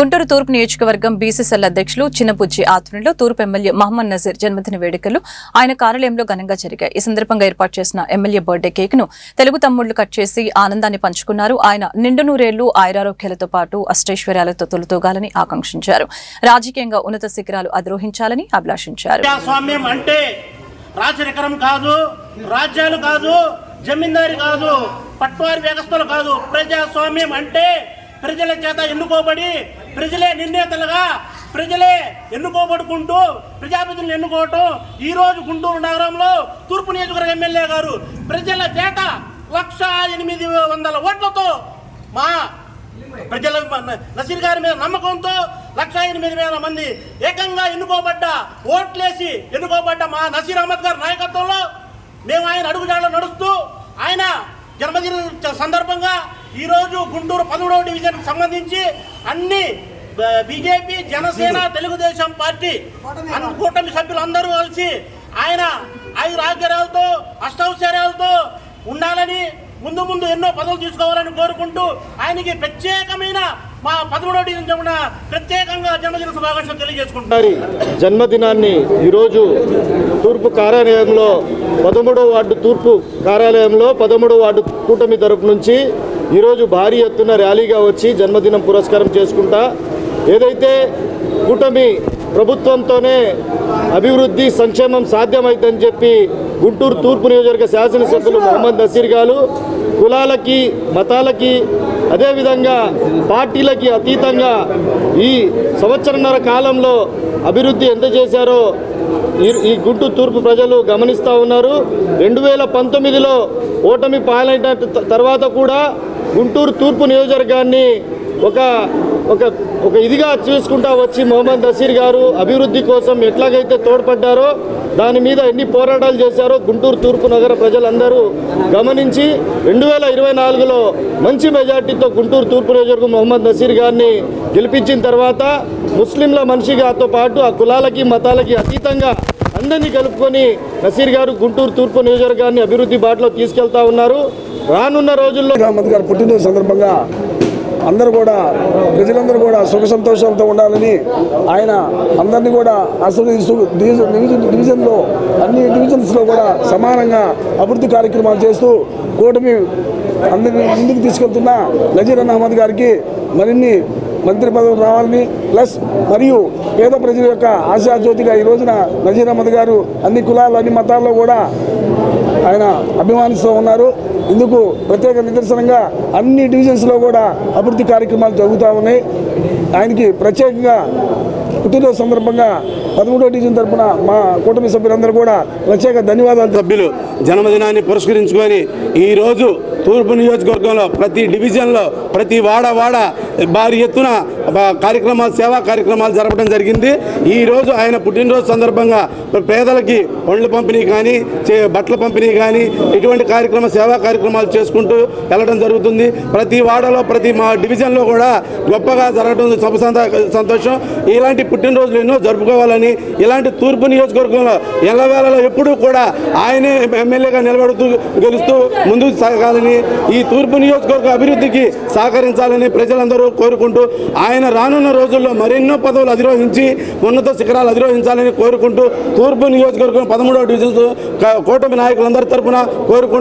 గుంటూరు తూర్పు నియోజకవర్గం బీసీసీఎల్ అధ్యక్షులు చిన్నపుజ్జి ఆధ్వర్యంలో తూర్పు ఎమ్మెల్యే మహమ్మద్ నజీర్ జన్మదిన వేడుకలు ఆయన కార్యాలయంలో ఘనంగా జరిగాయి. ఈ సందర్భంగా ఏర్పాటు చేసిన ఎమ్మెల్యే బర్త్డే కేక్ ను తెలుగు తమ్ముళ్లు కట్ చేసి ఆనందాన్ని పంచుకున్నారు. ఆయన నిండు నూరేళ్లు ఆయురారోగ్యాలతో పాటు అష్టైశ్వర్యాలతో తొలుతూగాలని ఆకాంక్షించారు. రాజకీయంగా ఉన్నత శిఖరాలు అధిరోహించాలని అభిలాషించారు. రాజ్యాలు కాదు, జమీందారీ కాదు, పట్వారి వ్యవస్థలు కాదు. ప్రజాస్వామ్యం అంటే ప్రజల చేత ఎన్నుకోబడి ప్రజలే నిర్ణేతలుగా ప్రజలే ఎన్నుకోబడుకుంటూ ప్రజాప్రతినిధులను ఎన్నుకోవటం. ఈరోజు గుంటూరు నగరంలో తూర్పు నియోజకవర్గ ఎమ్మెల్యే గారు ప్రజల చేత 1,800 ఓట్లతో మా ప్రజల నసీర్ గారి మీద నమ్మకంతో 1,800,000 మంది ఏకంగా ఓట్లేసి ఎన్నుకోబడ్డ మా నసీర్ అహ్మద్ గారి నాయకత్వంలో మేము ఆయన అడుగుజాడలో నడుస్తూ ఆయన జన్మదిన సందర్భంగా ఈరోజు గుంటూరు 13వ డివిజన్కి సంబంధించి అన్ని బీజేపీ, జనసేన, తెలుగుదేశం పార్టీ కూటమి సభ్యులందరూ కలిసి ఆయన ఆయురాగ్యాలతో అష్టౌశ్వర్యాలతో ఉండాలని ముందు ఎన్నో పదవులు తీసుకోవాలని కోరుకుంటూ ఆయనకి ప్రత్యేకమైన మా 13వ డివిజన్ తరపున ప్రత్యేకంగా జన్మదిన శుభాకాంక్షలు తెలియజేసుకుంటున్నారు. జన్మదినాన్ని ఈరోజు తూర్పు కార్యాలయంలో 13వ వార్డు తూర్పు కార్యాలయంలో 13వ వార్డు కూటమి తరపు నుంచి ఈరోజు భారీ ఎత్తున ర్యాలీగా వచ్చి జన్మదినం పురస్కారం చేసుకుంటా ఏదైతే కూటమి ప్రభుత్వంతోనే అభివృద్ధి సంక్షేమం సాధ్యమైందని చెప్పి గుంటూరు తూర్పు నియోజకవర్గ శాసనసభ్యులు మహమ్మద్ నసీర్ గారు కులాలకి మతాలకి అదేవిధంగా పార్టీలకి అతీతంగా ఈ సంవత్సరన్నర కాలంలో అభివృద్ధి ఎంత చేశారో ఈ గుంటూరు తూర్పు ప్రజలు గమనిస్తూ ఉన్నారు. 2019లో ఓటమి పాలైన తర్వాత కూడా గుంటూరు తూర్పు నియోజకవర్గాన్ని ఒక ఇదిగా చూసుకుంటా వచ్చి మహమ్మద్ నసీర్ గారు అభివృద్ధి కోసం ఎట్లాగైతే తోడ్పడ్డారో దాని మీద ఎన్ని పోరాటాలు చేశారో గుంటూరు తూర్పు నగర ప్రజలందరూ గమనించి 2024లో మంచి మెజార్టీతో గుంటూరు తూర్పు నియోజకవర్గం మహమ్మద్ నసీర్ గారిని గెలిపించిన తర్వాత ముస్లింల మనిషిగాతో పాటు ఆ కులాలకి మతాలకి అతీతంగా అందరినీ కలుపుకొని నసీర్ గారు గుంటూరు తూర్పు నియోజకవర్గాన్ని అభివృద్ధి బాటలో తీసుకెళ్తా ఉన్నారు. రానున్న రోజుల్లో అహ్మద్ గారు పుట్టినరోజు సందర్భంగా ప్రజలందరూ కూడా సుఖ సంతోషాలతో ఉండాలని ఆయన అందరినీ కూడా అసలు డివిజన్లో అన్ని డివిజన్స్లో కూడా సమానంగా అభివృద్ధి కార్యక్రమాలు చేస్తూ కూటమి అందరినీ ముందుకు తీసుకెళ్తున్న నజీర్ అహ్మద్ గారికి మరిన్ని మంత్రి పదవులు రావాలని మరియు పేద ప్రజల యొక్క ఆశాజ్యోతిగా ఈ రోజున నజీర్ అహ్మద్ గారు అన్ని కులాలు అన్ని మతాల్లో కూడా ఆయన అభిమానిస్తూ ఉన్నారు. ఇందుకు ప్రత్యేక నిదర్శనంగా అన్ని డివిజన్స్లో కూడా అభివృద్ధి కార్యక్రమాలు జరుగుతూ ఉన్నాయి. ఆయనకి ప్రత్యేకంగా పుట్టినరోజు సందర్భంగా 13వ డివిజన్ తరఫున మా కూటమి సభ్యులందరూ కూడా ప్రత్యేక ధన్యవాదాలు. సభ్యులు జన్మదినాన్ని పురస్కరించుకొని ఈరోజు తూర్పు నియోజకవర్గంలో ప్రతి డివిజన్లో ప్రతి వాడ భారీ ఎత్తున సేవా కార్యక్రమాలు జరపడం జరిగింది. ఈరోజు ఆయన పుట్టినరోజు సందర్భంగా పేదలకి పండ్ల పంపిణీ కానీ బట్టల పంపిణీ కానీ ఇటువంటి సేవా కార్యక్రమాలు చేసుకుంటూ వెళ్ళడం జరుగుతుంది. ప్రతి వాడలో మా డివిజన్లో కూడా గొప్పగా జరగడం సంతోషం. ఇలాంటి పుట్టినరోజులు ఎన్నో జరుపుకోవాలని ఇలాంటి తూర్పు నియోజకవర్గంలో ఎల్లవేళలో ఎప్పుడూ కూడా ఆయనే ఎమ్మెల్యేగా నిలబడుతూ గెలుస్తూ ముందుకు సాగాలని ఈ తూర్పు నియోజకవర్గ అభివృద్ధికి సహకరించాలని ప్రజలందరూ కోరుకుంటూ ఆయన రానున్న రోజుల్లో మరెన్నో పదవులు అధిరోహించి ఉన్నత శిఖరాలు అధిరోహించాలని కోరుకుంటూ తూర్పు నియోజకవర్గం 13వ డివిజన్ కూటమి నాయకులందరి తరఫున కోరుకుంటూ